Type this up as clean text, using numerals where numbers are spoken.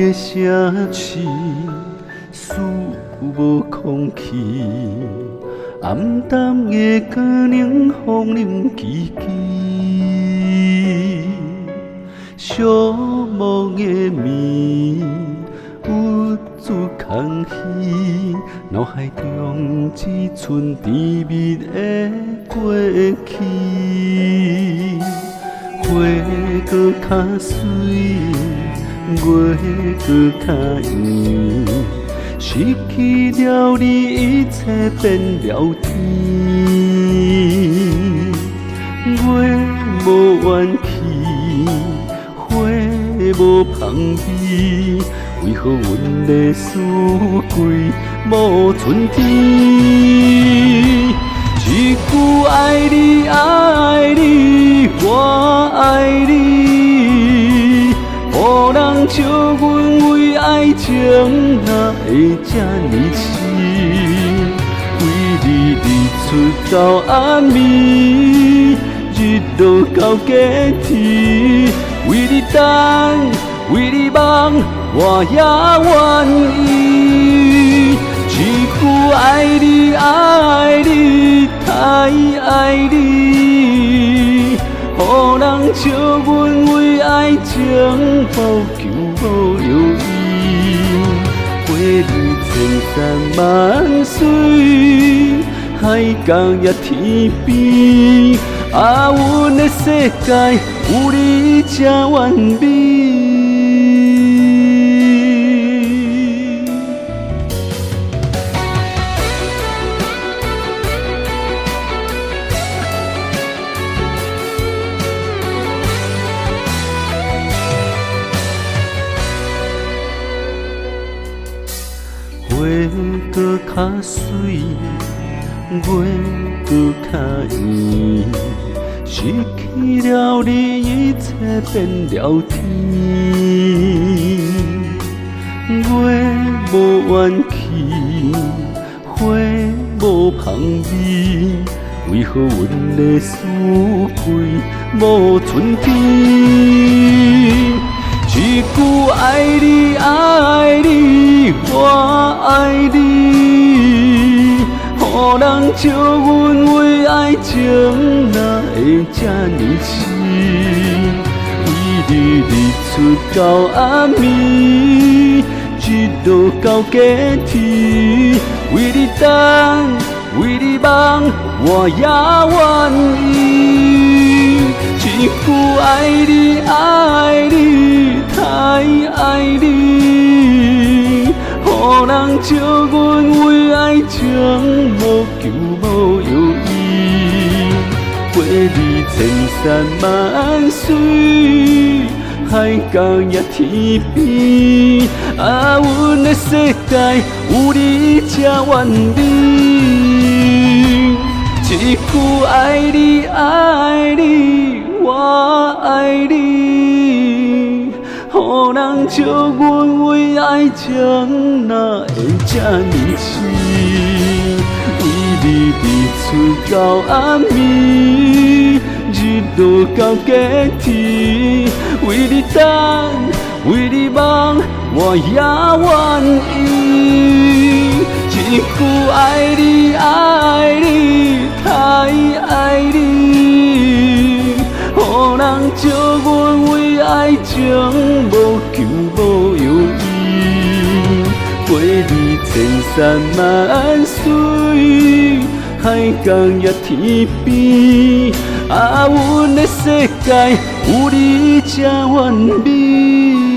的城市，似无空气，暗淡的光能风铃吱吱，寂寞的暝，无助空虚，脑海中只剩甜蜜的过去。花搁较水，月搁较圆，失去了你，一切变了天。月无怨气，花无香味，为何阮的思归无春天？一句爱你，爱你，我爱你，予人笑阮为爱情哪会这呢深？为你日出到暗暝，日落到假天，为你等，为你梦，我也愿意。一句爱你，爱你，太爱你，予人笑阮为爱情无求无犹豫，陪你千山万水，海角也天边，阮的世界有你才完美。花搁较水，月搁较圆，失去了你，一切变了天。月无怨气，花无香味，为何阮的思归无春天？一句爱你，爱你，我爱你，予人笑阮为爱情哪会这呢深？为你日出到暗暝，日落到假天，为你等，为你梦，我也愿意。一句爱你，爱你，太爱你，予人笑阮为爱情无求无犹豫，陪你千山万水，海角也天边，阮的世界有你才完美。一句爱你，爱你，我爱你，予人笑阮为爱情哪会这呢深？为你日出到暗暝，日落到假天，为你等，为你梦，我也愿意。一句爱你，爱你，太爱你，予人笑阮为爱情无求无犹豫，陪你千山万水，海角也天边，阮的世界有你才完美。